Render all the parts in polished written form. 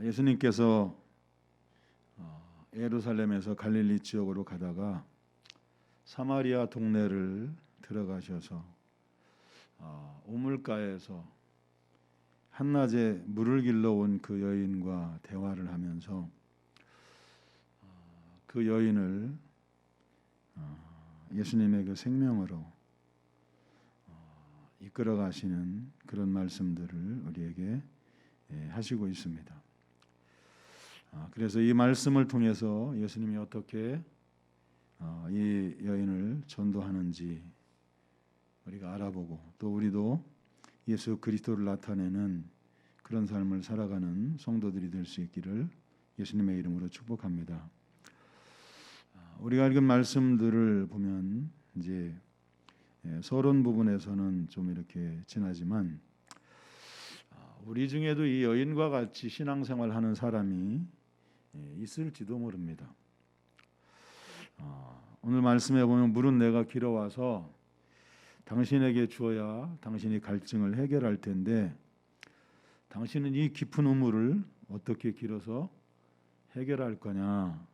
예수님께서 예루살렘에서 갈릴리 지역으로 가다가 사마리아 동네를 들어가셔서 우물가에서 한낮에 물을 길러 온 그 여인과 대화를 하면서 그 여인을 예수님의 그 생명으로 이끌어 가시는 그런 말씀들을 우리에게 하시고 있습니다. 그래서 이 말씀을 통해서 예수님이 어떻게 이 여인을 전도하는지 우리가 알아보고 또 우리도 예수 그리스도를 나타내는 그런 삶을 살아가는 성도들이 될 수 있기를 예수님의 이름으로 축복합니다. 우리가 읽은 말씀들을 보면 이제 서론 부분에서는 좀 이렇게 지나지만 우리 중에도 이 여인과 같이 신앙생활하는 사람이 있을지도 모릅니다. 오늘 말씀에 보면 물은 내가 길어와서 당신에게 주어야 당신이 갈증을 해결할 텐데 당신은 이 깊은 우물을 어떻게 길어서 해결할 거냐,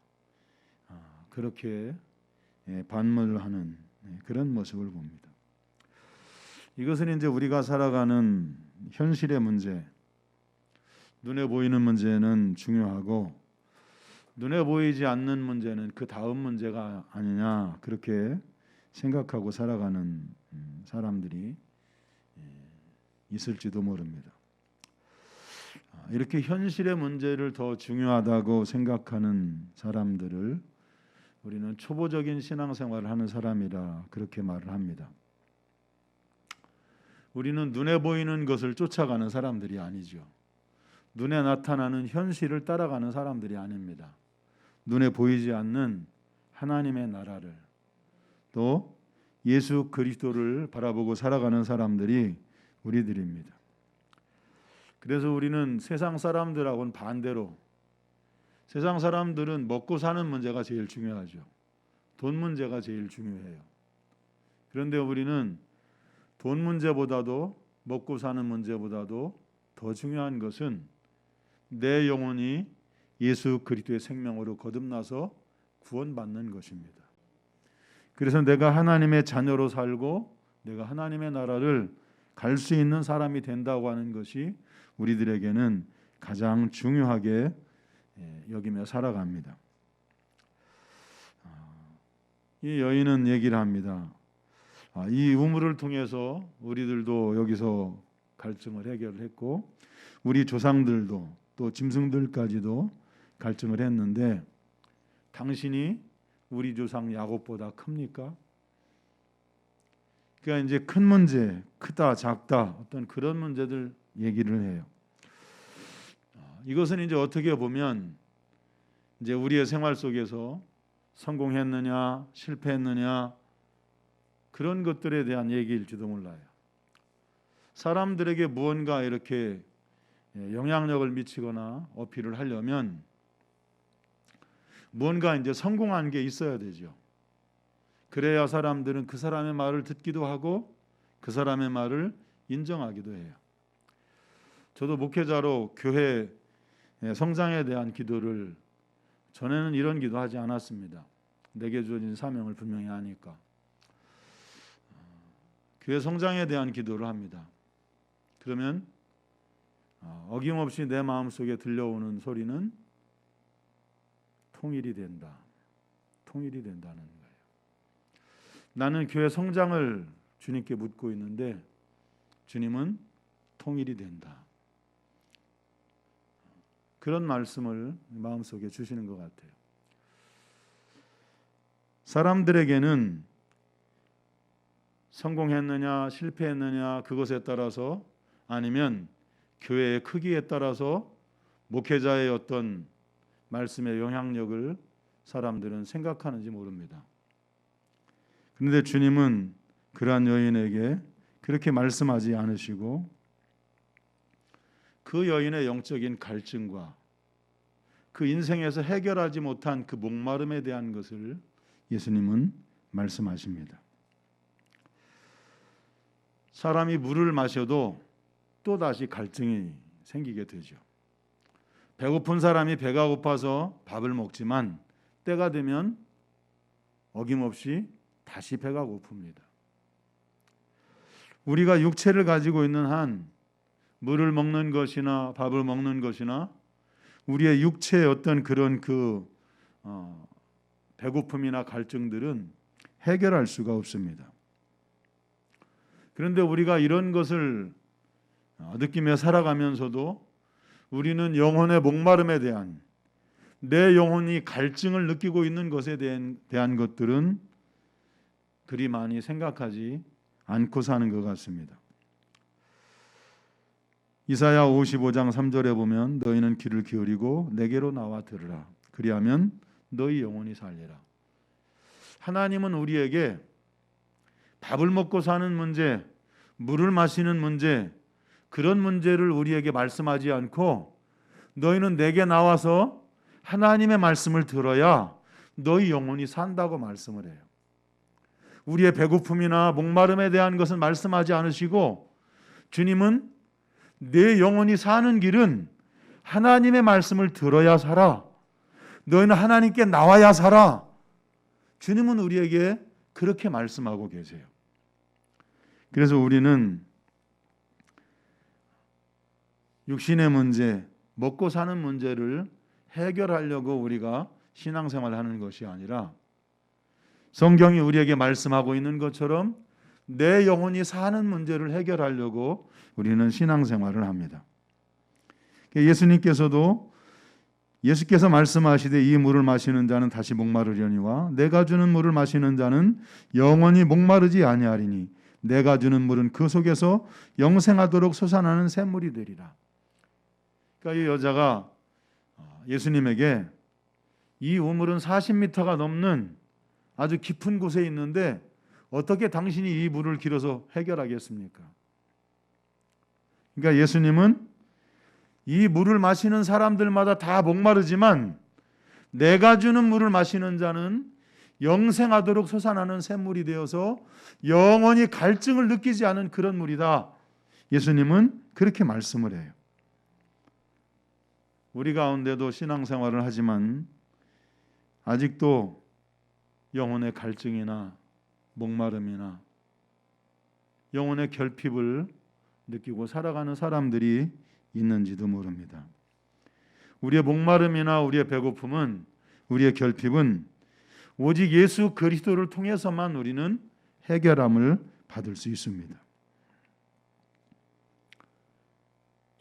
그렇게 반문하는 그런 모습을 봅니다. 이것은 이제 우리가 살아가는 현실의 문제, 눈에 보이는 문제는 중요하고 눈에 보이지 않는 문제는 그 다음 문제가 아니냐, 그렇게 생각하고 살아가는 사람들이 있을지도 모릅니다. 이렇게 현실의 문제를 더 중요하다고 생각하는 사람들을 우리는 초보적인 신앙생활을 하는 사람이라 그렇게 말을 합니다. 우리는 눈에 보이는 것을 쫓아가는 사람들이 아니죠. 눈에 나타나는 현실을 따라가는 사람들이 아닙니다. 눈에 보이지 않는 하나님의 나라를 또 예수 그리스도를 바라보고 살아가는 사람들이 우리들입니다. 그래서 우리는 세상 사람들하고는 반대로 세상 사람들은 먹고 사는 문제가 제일 중요하죠. 돈 문제가 제일 중요해요. 그런데 우리는 돈 문제보다도 먹고 사는 문제보다도 더 중요한 것은 내 영혼이 예수 그리스도의 생명으로 거듭나서 구원받는 것입니다. 그래서 내가 하나님의 자녀로 살고 내가 하나님의 나라를 갈 수 있는 사람이 된다고 하는 것이 우리들에게는 가장 중요하게 여기며 살아갑니다. 이 여인은 얘기를 합니다. 이 우물을 통해서 우리들도 여기서 갈증을 해결했고 우리 조상들도 또 짐승들까지도 갈증을 했는데 당신이 우리 조상 야곱보다 큽니까? 그러니까 이제 큰 문제, 크다 작다 어떤 그런 문제들 얘기를 해요. 이것은 이제 어떻게 보면 이제 우리의 생활 속에서 성공했느냐 실패했느냐 그런 것들에 대한 얘기일지도 몰라요. 사람들에게 무언가 이렇게 영향력을 미치거나 어필을 하려면 무언가 이제 성공한 게 있어야 되죠. 그래야 사람들은 그 사람의 말을 듣기도 하고 그 사람의 말을 인정하기도 해요. 저도 목회자로 교회 성장에 대한 기도를 전에는 이런 기도하지 않았습니다. 내게 주어진 사명을 분명히 아니까. 교회 성장에 대한 기도를 합니다. 그러면 어김없이 내 마음속에 들려오는 소리는 통일이 된다. 통일이 된다는 거예요. 나는 교회 성장을 주님께 묻고 있는데 주님은 통일이 된다. 그런 말씀을 마음속에 주시는 것 같아요. 사람들에게는 성공했느냐 실패했느냐 그것에 따라서 아니면 교회의 크기에 따라서 목회자의 어떤 말씀의 영향력을 사람들은 생각하는지 모릅니다. 그런데 주님은 그러한 여인에게 그렇게 말씀하지 않으시고 그 여인의 영적인 갈증과 그 인생에서 해결하지 못한 그 목마름에 대한 것을 예수님은 말씀하십니다. 사람이 물을 마셔도 또다시 갈증이 생기게 되죠. 배고픈 사람이 배가 고파서 밥을 먹지만 때가 되면 어김없이 다시 배가 고픕니다. 우리가 육체를 가지고 있는 한 물을 먹는 것이나 밥을 먹는 것이나 우리의 육체의 어떤 그런 배고픔이나 갈증들은 해결할 수가 없습니다. 그런데 우리가 이런 것을 느끼며 살아가면서도 우리는 영혼의 목마름에 대한, 내 영혼이 갈증을 느끼고 있는 것에 대한 것들은 그리 많이 생각하지 않고 사는 것 같습니다. 이사야 55장 3절에 보면 너희는 귀를 기울이고 내게로 나와 들으라. 그리하면 너희 영혼이 살리라. 하나님은 우리에게 밥을 먹고 사는 문제, 물을 마시는 문제, 그런 문제를 우리에게 말씀하지 않고 너희는 내게 나와서 하나님의 말씀을 들어야 너희 영혼이 산다고 말씀을 해요. 우리의 배고픔이나 목마름에 대한 것은 말씀하지 않으시고 주님은 내 영혼이 사는 길은 하나님의 말씀을 들어야 살아. 너희는 하나님께 나와야 살아. 주님은 우리에게 그렇게 말씀하고 계세요. 그래서 우리는 육신의 문제, 먹고 사는 문제를 해결하려고 우리가 신앙생활을 하는 것이 아니라 성경이 우리에게 말씀하고 있는 것처럼 내 영혼이 사는 문제를 해결하려고 우리는 신앙생활을 합니다. 예수께서 말씀하시되 이 물을 마시는 자는 다시 목마르려니와 내가 주는 물을 마시는 자는 영원히 목마르지 아니하리니 내가 주는 물은 그 속에서 영생하도록 솟아나는 샘물이 되리라. 그러니까 이 여자가 예수님에게 이 우물은 40m가 넘는 아주 깊은 곳에 있는데 어떻게 당신이 이 물을 길어서 해결하겠습니까? 그러니까 예수님은 이 물을 마시는 사람들마다 다 목마르지만 내가 주는 물을 마시는 자는 영생하도록 솟아나는 샘물이 되어서 영원히 갈증을 느끼지 않은 그런 물이다. 예수님은 그렇게 말씀을 해요. 우리 가운데도 신앙생활을 하지만 아직도 영혼의 갈증이나 목마름이나 영혼의 결핍을 느끼고 살아가는 사람들이 있는지도 모릅니다. 우리의 목마름이나 우리의 배고픔은, 우리의 결핍은 오직 예수 그리스도를 통해서만 우리는 해결함을 받을 수 있습니다.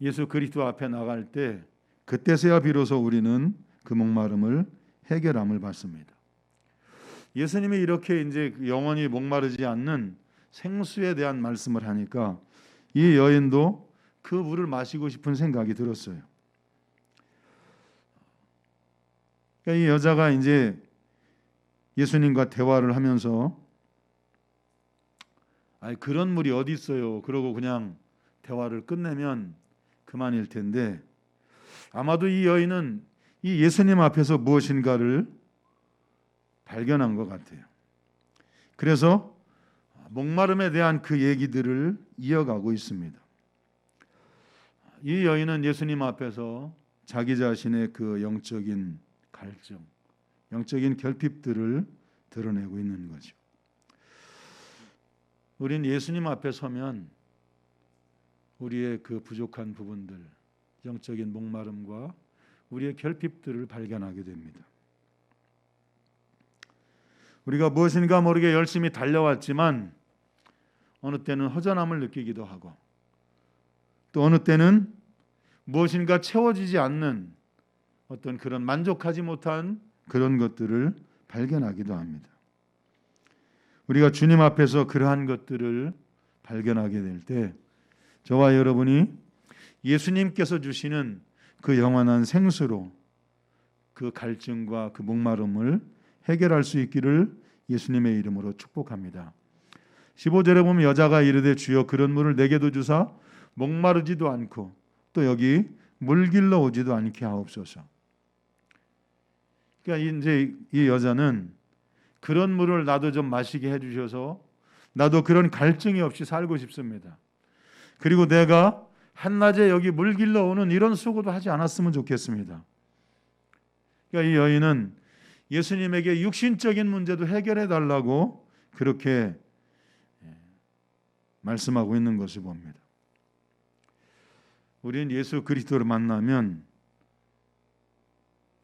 예수 그리스도 앞에 나갈 때 그때서야 비로소 우리는 그 목마름을 해결함을 받습니다. 예수님이 이렇게 이제 영원히 목마르지 않는 생수에 대한 말씀을 하니까 이 여인도 그 물을 마시고 싶은 생각이 들었어요. 그러니까 이 여자가 이제 예수님과 대화를 하면서 그런 물이 어디 있어요? 그러고 그냥 대화를 끝내면 그만일 텐데 아마도 이 여인은 이 예수님 앞에서 무엇인가를 발견한 것 같아요. 그래서 목마름에 대한 그 얘기들을 이어가고 있습니다. 이 여인은 예수님 앞에서 자기 자신의 그 영적인 갈증, 영적인 결핍들을 드러내고 있는 거죠. 우린 예수님 앞에 서면 우리의 그 부족한 부분들, 영적인 목마름과 우리의 결핍들을 발견하게 됩니다. 우리가 무엇인가 모르게 열심히 달려왔지만 어느 때는 허전함을 느끼기도 하고 또 어느 때는 무엇인가 채워지지 않는 어떤 그런 만족하지 못한 그런 것들을 발견하기도 합니다. 우리가 주님 앞에서 그러한 것들을 발견하게 될 때 저와 여러분이 예수님께서 주시는 그 영원한 생수로 그 갈증과 그 목마름을 해결할 수 있기를 예수님의 이름으로 축복합니다. 15절에 보면 여자가 이르되 주여 그런 물을 내게도 주사 목마르지도 않고 또 여기 물길러 오지도 않게 하옵소서. 그러니까 이제 이 여자는 그런 물을 나도 좀 마시게 해주셔서 나도 그런 갈증이 없이 살고 싶습니다. 그리고 내가 한낮에 여기 물 길러 오는 이런 수고도 하지 않았으면 좋겠습니다. 그러니까 이 여인은 예수님에게 육신적인 문제도 해결해 달라고 그렇게 말씀하고 있는 것을 봅니다. 우리는 예수 그리스도를 만나면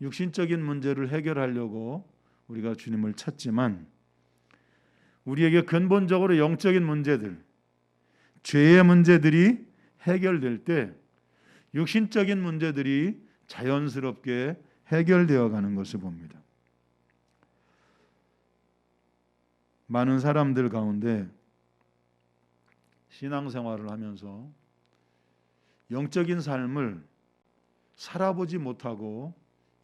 육신적인 문제를 해결하려고 우리가 주님을 찾지만 우리에게 근본적으로 영적인 문제들, 죄의 문제들이 해결될 때 육신적인 문제들이 자연스럽게 해결되어 가는 것을 봅니다. 많은 사람들 가운데 신앙생활을 하면서 영적인 삶을 살아보지 못하고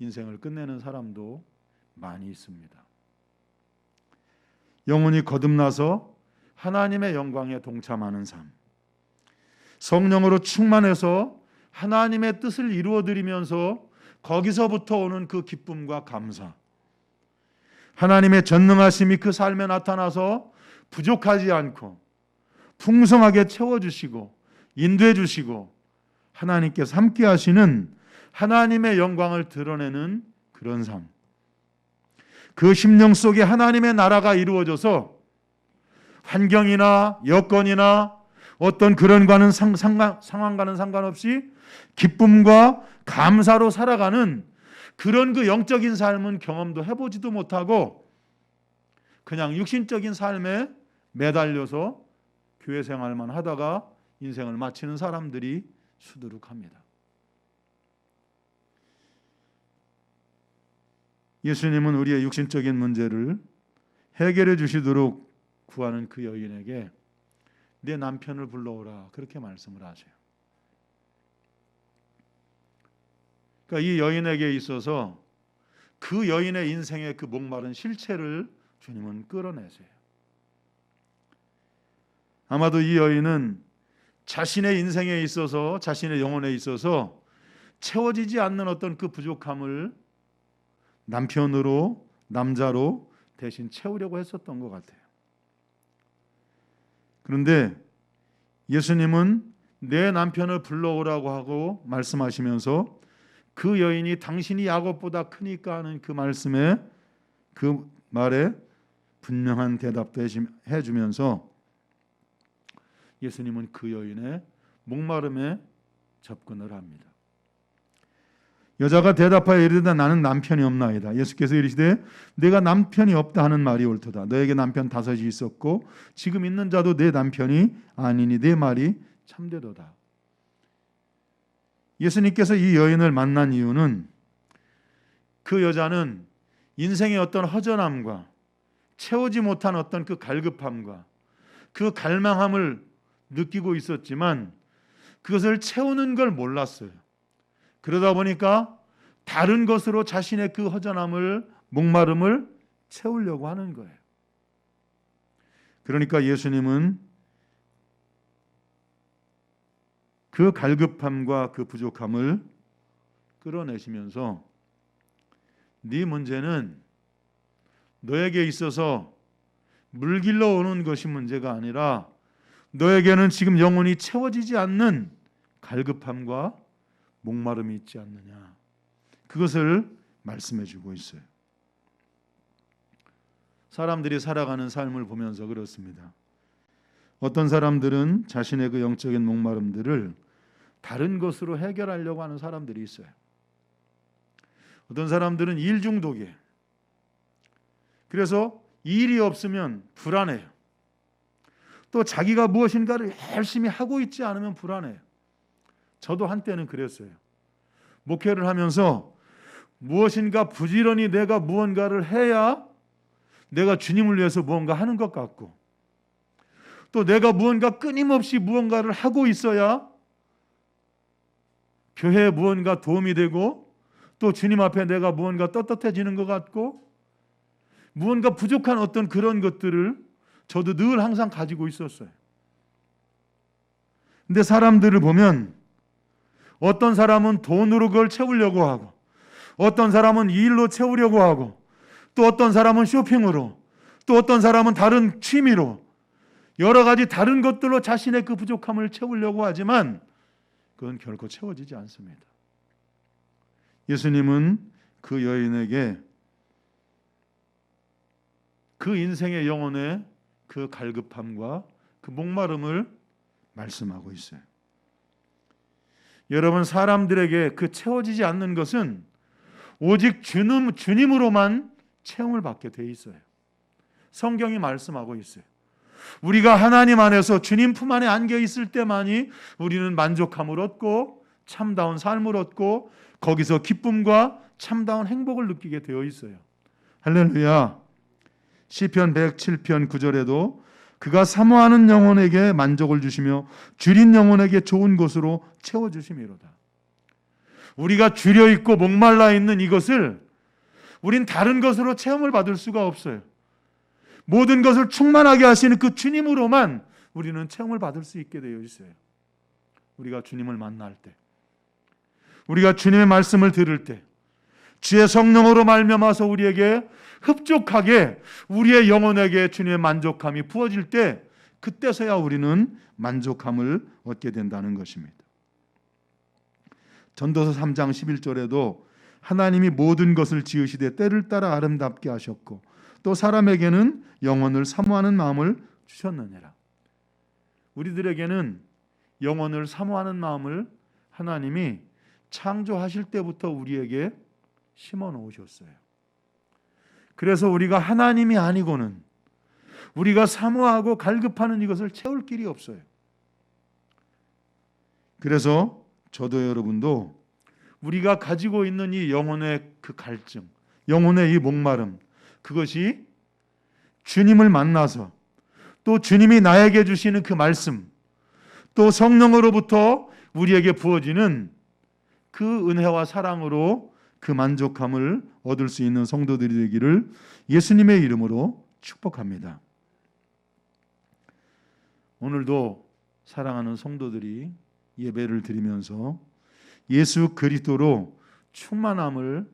인생을 끝내는 사람도 많이 있습니다. 영혼이 거듭나서 하나님의 영광에 동참하는 삶, 성령으로 충만해서 하나님의 뜻을 이루어드리면서 거기서부터 오는 그 기쁨과 감사, 하나님의 전능하심이 그 삶에 나타나서 부족하지 않고 풍성하게 채워주시고 인도해 주시고 하나님께서 함께 하시는 하나님의 영광을 드러내는 그런 삶, 그 심령 속에 하나님의 나라가 이루어져서 환경이나 여건이나 어떤 그런 상황과는 상관없이 기쁨과 감사로 살아가는 그런 그 영적인 삶은 경험도 해보지도 못하고 그냥 육신적인 삶에 매달려서 교회 생활만 하다가 인생을 마치는 사람들이 수두룩합니다. 예수님은 우리의 육신적인 문제를 해결해 주시도록 구하는 그 여인에게 내 남편을 불러오라 그렇게 말씀을 하세요. 그러니까 이 여인에게 있어서 그 여인의 인생의 그 목마른 실체를 주님은 끌어내세요. 아마도 이 여인은 자신의 인생에 있어서 자신의 영혼에 있어서 채워지지 않는 어떤 그 부족함을 남편으로 남자로 대신 채우려고 했었던 것 같아요. 그런데 예수님은 내 남편을 불러오라고 하고 말씀하시면서 그 여인이 당신이 야곱보다 크니까 하는 그 말씀에 그 말에 분명한 대답도 해주면서 예수님은 그 여인의 목마름에 접근을 합니다. 여자가 대답하여 이르되 나는 남편이 없나이다. 예수께서 이르시되 내가 남편이 없다 하는 말이 옳도다. 너에게 남편 5이 있었고 지금 있는 자도 내 남편이 아니니 내 말이 참되도다. 예수님께서 이 여인을 만난 이유는 그 여자는 인생의 어떤 허전함과 채우지 못한 어떤 그 갈급함과 그 갈망함을 느끼고 있었지만 그것을 채우는 걸 몰랐어요. 그러다 보니까 다른 것으로 자신의 그 허전함을, 목마름을 채우려고 하는 거예요. 그러니까 예수님은 그 갈급함과 그 부족함을 끌어내시면서 네 문제는 너에게 있어서 물 길러 오는 것이 문제가 아니라 너에게는 지금 영혼이 채워지지 않는 갈급함과 목마름이 있지 않느냐. 그것을 말씀해 주고 있어요. 사람들이 살아가는 삶을 보면서 그렇습니다. 어떤 사람들은 자신의 그 영적인 목마름들을 다른 것으로 해결하려고 하는 사람들이 있어요. 어떤 사람들은 일 중독이에요. 그래서 일이 없으면 불안해요. 또 자기가 무엇인가를 열심히 하고 있지 않으면 불안해요. 저도 한때는 그랬어요. 목회를 하면서 무엇인가 부지런히 내가 무언가를 해야 내가 주님을 위해서 무언가 하는 것 같고 또 내가 무언가 끊임없이 무언가를 하고 있어야 교회에 무언가 도움이 되고 또 주님 앞에 내가 무언가 떳떳해지는 것 같고 무언가 부족한 어떤 그런 것들을 저도 늘 항상 가지고 있었어요. 근데 사람들을 보면 어떤 사람은 돈으로 그걸 채우려고 하고 어떤 사람은 일로 채우려고 하고 또 어떤 사람은 쇼핑으로 또 어떤 사람은 다른 취미로 여러 가지 다른 것들로 자신의 그 부족함을 채우려고 하지만 그건 결코 채워지지 않습니다. 예수님은 그 여인에게 그 인생의 영혼의 그 갈급함과 그 목마름을 말씀하고 있어요. 여러분, 사람들에게 그 채워지지 않는 것은 오직 주님으로만 체험을 받게 돼 있어요. 성경이 말씀하고 있어요. 우리가 하나님 안에서 주님 품 안에 안겨 있을 때만이 우리는 만족함을 얻고 참다운 삶을 얻고 거기서 기쁨과 참다운 행복을 느끼게 되어 있어요. 할렐루야. 시편 107편 9절에도 그가 사모하는 영혼에게 만족을 주시며 줄인 영혼에게 좋은 것으로 채워주심이로다. 우리가 줄여 있고 목말라 있는 이것을 우린 다른 것으로 체험을 받을 수가 없어요. 모든 것을 충만하게 하시는 그 주님으로만 우리는 체험을 받을 수 있게 되어 있어요. 우리가 주님을 만날 때, 우리가 주님의 말씀을 들을 때, 주의 성령으로 말미암아서 우리에게 흡족하게 우리의 영혼에게 주님의 만족함이 부어질 때, 그때서야 우리는 만족함을 얻게 된다는 것입니다. 전도서 3장 11절에도 하나님이 모든 것을 지으시되 때를 따라 아름답게 하셨고 또 사람에게는 영혼을 사모하는 마음을 주셨느니라. 우리들에게는 영혼을 사모하는 마음을 하나님이 창조하실 때부터 우리에게 심어 놓으셨어요. 그래서 우리가 하나님이 아니고는 우리가 사모하고 갈급하는 이것을 채울 길이 없어요. 그래서 저도 여러분도 우리가 가지고 있는 이 영혼의 그 갈증, 영혼의 이 목마름, 그것이 주님을 만나서 또 주님이 나에게 주시는 그 말씀, 또 성령으로부터 우리에게 부어지는 그 은혜와 사랑으로 그 만족함을 얻을 수 있는 성도들이 되기를 예수님의 이름으로 축복합니다. 오늘도 사랑하는 성도들이 예배를 드리면서 예수 그리스도로 충만함을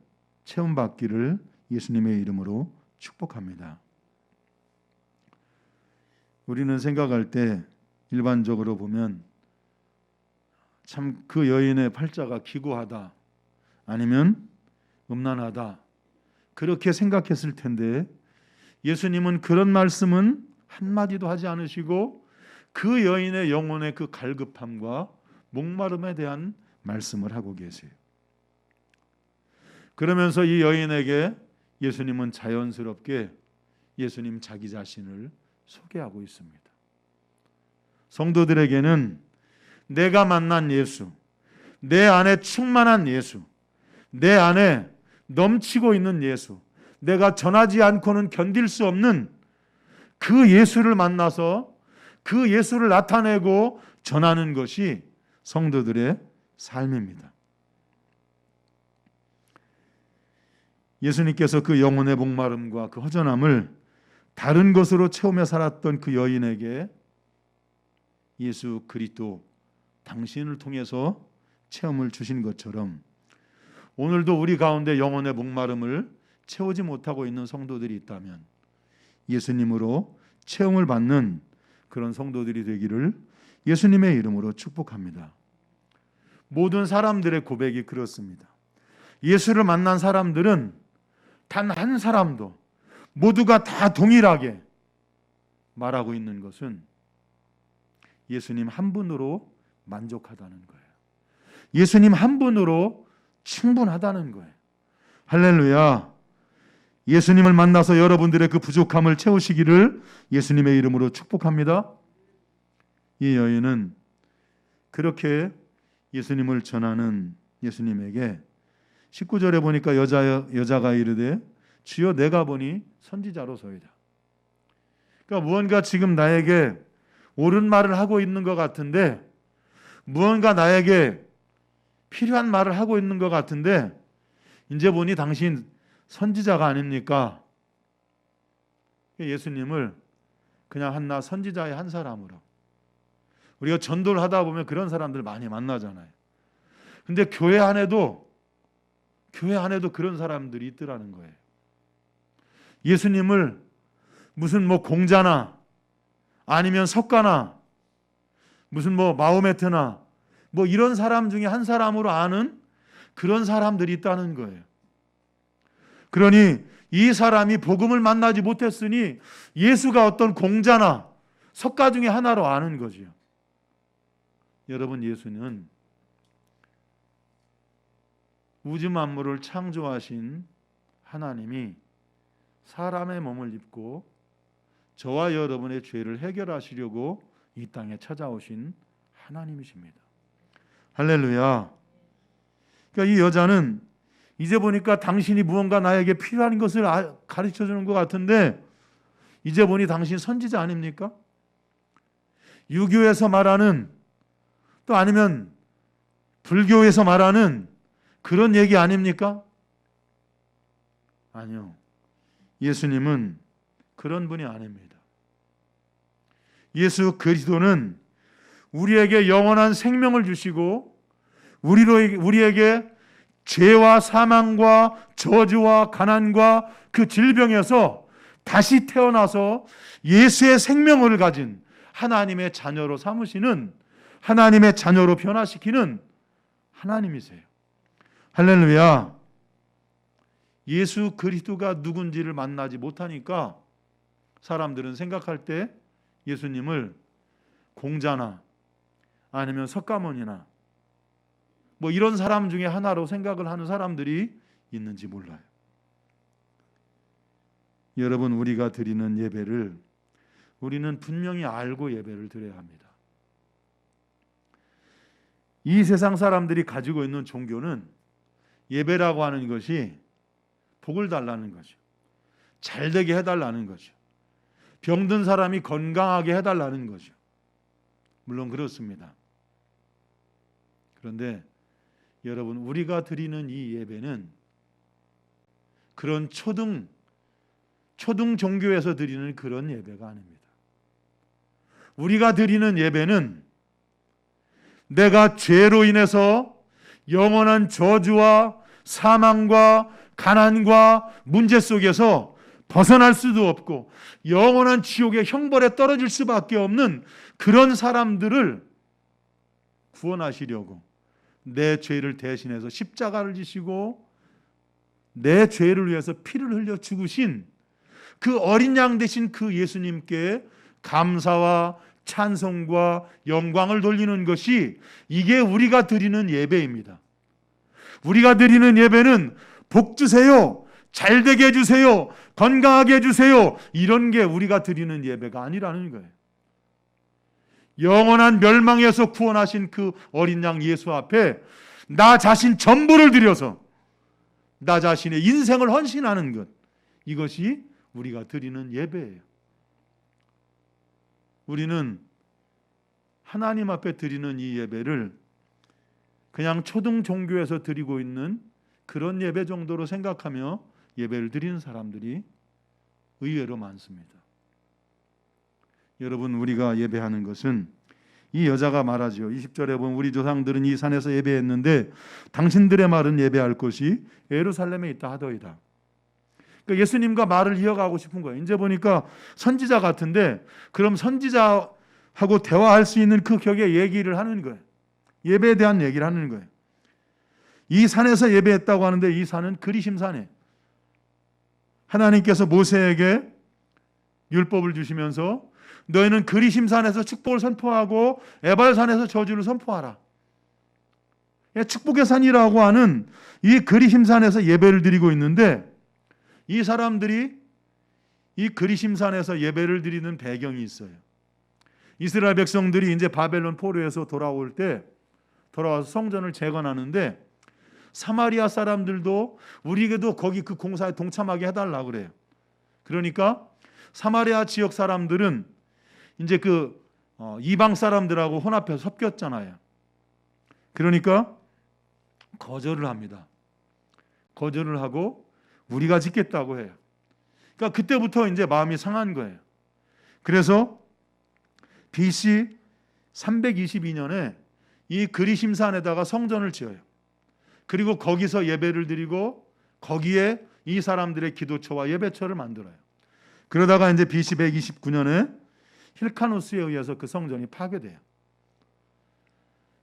체험받기를 예수님의 이름으로 축복합니다. 우리는 생각할 때 일반적으로 보면 참 그 여인의 팔자가 기구하다, 아니면 음란하다, 그렇게 생각했을 텐데 예수님은 그런 말씀은 한마디도 하지 않으시고 그 여인의 영혼의 그 갈급함과 목마름에 대한 말씀을 하고 계세요. 그러면서 이 여인에게 예수님은 자연스럽게 예수님 자기 자신을 소개하고 있습니다. 성도들에게는 내가 만난 예수, 내 안에 충만한 예수, 내 안에 넘치고 있는 예수, 내가 전하지 않고는 견딜 수 없는 그 예수를 만나서 그 예수를 나타내고 전하는 것이 성도들의 삶입니다. 예수님께서 그 영혼의 목마름과 그 허전함을 다른 것으로 채우며 살았던 그 여인에게 예수 그리스도 당신을 통해서 체험을 주신 것처럼 오늘도 우리 가운데 영혼의 목마름을 채우지 못하고 있는 성도들이 있다면 예수님으로 체험을 받는 그런 성도들이 되기를 예수님의 이름으로 축복합니다. 모든 사람들의 고백이 그렇습니다. 예수를 만난 사람들은 단 한 사람도 모두가 다 동일하게 말하고 있는 것은 예수님 한 분으로 만족하다는 거예요. 예수님 한 분으로 충분하다는 거예요. 할렐루야. 예수님을 만나서 여러분들의 그 부족함을 채우시기를 예수님의 이름으로 축복합니다. 이 여인은 그렇게 예수님을 전하는 예수님에게 19절에 보니까 여자가 이르되 주여 내가 보니 선지자로소이다. 그러니까 무언가 지금 나에게 옳은 말을 하고 있는 것 같은데, 무언가 나에게 필요한 말을 하고 있는 것 같은데 이제 보니 당신 선지자가 아닙니까? 예수님을 그냥 한나 선지자의 한 사람으로, 우리가 전도를 하다 보면 그런 사람들 많이 만나잖아요. 근데 교회 안에도 그런 사람들이 있더라는 거예요. 예수님을 무슨 공자나 아니면 석가나 무슨 마호메트나 뭐 이런 사람 중에 한 사람으로 아는 그런 사람들이 있다는 거예요. 그러니 이 사람이 복음을 만나지 못했으니 예수가 어떤 공자나 석가 중에 하나로 아는 거지요. 여러분, 예수는 우주 만물을 창조하신 하나님이 사람의 몸을 입고 저와 여러분의 죄를 해결하시려고 이 땅에 찾아오신 하나님이십니다. 할렐루야. 그러니까 이 여자는 이제 보니까 당신이 무언가 나에게 필요한 것을 가르쳐 주는 것 같은데, 이제 보니 당신 선지자 아닙니까? 유교에서 말하는, 또 아니면 불교에서 말하는 그런 얘기 아닙니까? 아니요. 예수님은 그런 분이 아닙니다. 예수 그리스도는 우리에게 영원한 생명을 주시고 우리에게 죄와 사망과 저주와 가난과 그 질병에서 다시 태어나서 예수의 생명을 가진 하나님의 자녀로 삼으시는, 하나님의 자녀로 변화시키는 하나님이세요. 할렐루야. 예수 그리스도가 누군지를 만나지 못하니까 사람들은 생각할 때 예수님을 공자나 아니면 석가모니나 뭐 이런 사람 중에 하나로 생각을 하는 사람들이 있는지 몰라요. 여러분, 우리가 드리는 예배를 우리는 분명히 알고 예배를 드려야 합니다. 이 세상 사람들이 가지고 있는 종교는 예배라고 하는 것이 복을 달라는 거죠. 잘 되게 해달라는 거죠. 병든 사람이 건강하게 해달라는 거죠. 물론 그렇습니다. 그런데 여러분, 우리가 드리는 이 예배는 그런 초등 종교에서 드리는 그런 예배가 아닙니다. 우리가 드리는 예배는 내가 죄로 인해서 영원한 저주와 사망과 가난과 문제 속에서 벗어날 수도 없고 영원한 지옥의 형벌에 떨어질 수밖에 없는 그런 사람들을 구원하시려고 내 죄를 대신해서 십자가를 지시고 내 죄를 위해서 피를 흘려 죽으신 그 어린 양 되신 그 예수님께 감사와 찬송과 영광을 돌리는 것이, 이게 우리가 드리는 예배입니다. 우리가 드리는 예배는 복 주세요, 잘 되게 해주세요, 건강하게 해주세요, 이런 게 우리가 드리는 예배가 아니라는 거예요. 영원한 멸망에서 구원하신 그 어린 양 예수 앞에 나 자신 전부를 드려서 나 자신의 인생을 헌신하는 것, 이것이 우리가 드리는 예배예요. 우리는 하나님 앞에 드리는 이 예배를 그냥 초등 종교에서 드리고 있는 그런 예배 정도로 생각하며 예배를 드리는 사람들이 의외로 많습니다. 여러분, 우리가 예배하는 것은 이 여자가 말하죠. 20절에 보면 우리 조상들은 이 산에서 예배했는데 당신들의 말은 예배할 곳이 예루살렘에 있다 하더이다. 그러니까 예수님과 말을 이어가고 싶은 거예요. 이제 보니까 선지자 같은데, 그럼 선지자하고 대화할 수 있는 그 격의 얘기를 하는 거예요. 예배에 대한 얘기를 하는 거예요. 이 산에서 예배했다고 하는데 이 산은 그리심산이에요. 하나님께서 모세에게 율법을 주시면서 너희는 그리심산에서 축복을 선포하고 에발산에서 저주를 선포하라. 축복의 산이라고 하는 이 그리심산에서 예배를 드리고 있는데, 이 사람들이 이 그리심산에서 예배를 드리는 배경이 있어요. 이스라엘 백성들이 이제 바벨론 포로에서 돌아와서 성전을 재건하는데, 사마리아 사람들도 우리에게도 거기 그 공사에 동참하게 해달라고 그래요. 그러니까 사마리아 지역 사람들은 이제 그 이방 사람들하고 혼합해서 섞였잖아요. 그러니까 거절을 합니다. 거절을 하고 우리가 짓겠다고 해요. 그러니까 그때부터 이제 마음이 상한 거예요. 그래서 BC 322년에 이 그리심산에다가 성전을 지어요. 그리고 거기서 예배를 드리고 거기에 이 사람들의 기도처와 예배처를 만들어요. 그러다가 이제 BC 129년에 힐카누스에 의해서 그 성전이 파괴돼요.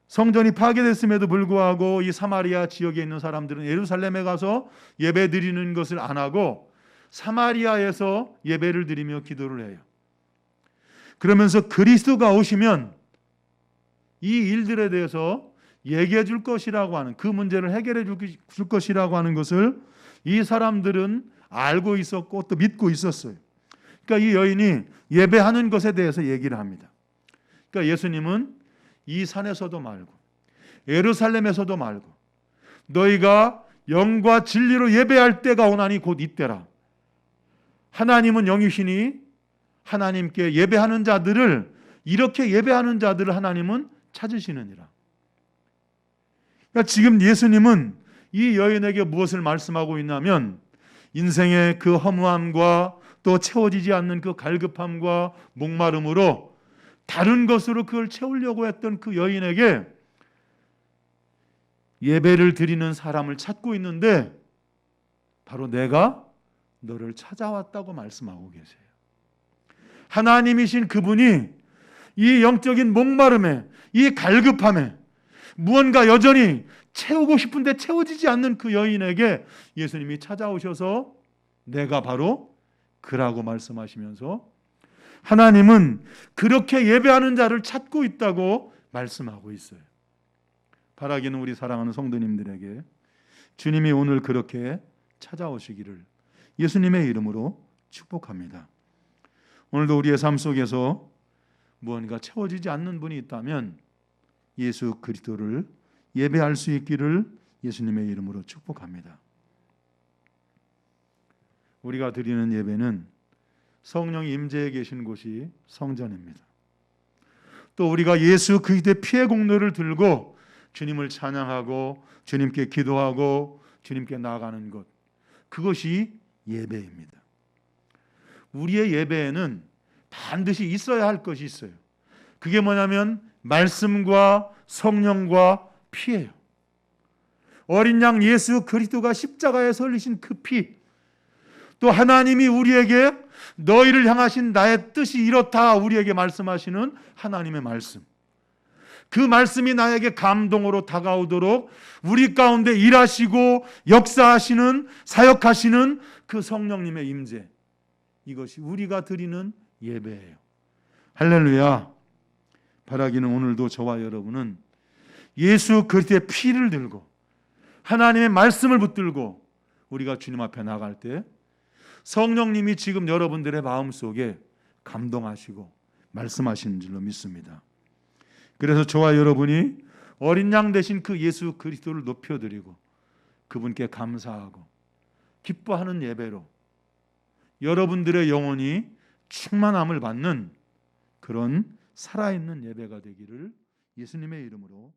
성전이 파괴됐음에도 불구하고 이 사마리아 지역에 있는 사람들은 예루살렘에 가서 예배 드리는 것을 안 하고 사마리아에서 예배를 드리며 기도를 해요. 그러면서 그리스도가 오시면 이 일들에 대해서 얘기해 줄 것이라고 하는, 그 문제를 해결해 줄 것이라고 하는 것을 이 사람들은 알고 있었고 또 믿고 있었어요. 그러니까 이 여인이 예배하는 것에 대해서 얘기를 합니다. 그러니까 예수님은 이 산에서도 말고 예루살렘에서도 말고 너희가 영과 진리로 예배할 때가 오나니 곧 이때라. 하나님은 영이시니 하나님께 예배하는 자들을, 이렇게 예배하는 자들을 하나님은 찾으시느니라. 그러니까 지금 예수님은 이 여인에게 무엇을 말씀하고 있냐면, 인생의 그 허무함과 또 채워지지 않는 그 갈급함과 목마름으로 다른 것으로 그걸 채우려고 했던 그 여인에게 예배를 드리는 사람을 찾고 있는데 바로 내가 너를 찾아왔다고 말씀하고 계세요. 하나님이신 그분이 이 영적인 목마름에, 이 갈급함에, 무언가 여전히 채우고 싶은데 채워지지 않는 그 여인에게 예수님이 찾아오셔서 내가 바로 그라고 말씀하시면서 하나님은 그렇게 예배하는 자를 찾고 있다고 말씀하고 있어요. 바라기는 우리 사랑하는 성도님들에게 주님이 오늘 그렇게 찾아오시기를 예수님의 이름으로 축복합니다. 오늘도 우리의 삶 속에서 무언가 채워지지 않는 분이 있다면 예수 그리스도를 예배할 수 있기를 예수님의 이름으로 축복합니다. 우리가 드리는 예배는 성령이 임재해 계신 곳이 성전입니다. 또 우리가 예수 그리스도의 피의 공로를 들고 주님을 찬양하고 주님께 기도하고 주님께 나아가는 것, 그것이 예배입니다. 우리의 예배에는 반드시 있어야 할 것이 있어요. 그게 뭐냐면 말씀과 성령과 피예요. 어린 양 예수 그리스도가 십자가에 설리신 그 피, 또 하나님이 우리에게 너희를 향하신 나의 뜻이 이렇다 우리에게 말씀하시는 하나님의 말씀, 그 말씀이 나에게 감동으로 다가오도록 우리 가운데 일하시고 역사하시는, 사역하시는 그 성령님의 임재, 이것이 우리가 드리는 예배예요. 할렐루야. 바라기는 오늘도 저와 여러분은 예수 그리스도의 피를 들고 하나님의 말씀을 붙들고 우리가 주님 앞에 나갈 때 성령님이 지금 여러분들의 마음속에 감동하시고 말씀하시는 줄로 믿습니다. 그래서 저와 여러분이 어린 양 되신 그 예수 그리스도를 높여드리고 그분께 감사하고 기뻐하는 예배로 여러분들의 영혼이 충만함을 받는 그런 살아있는 예배가 되기를 예수님의 이름으로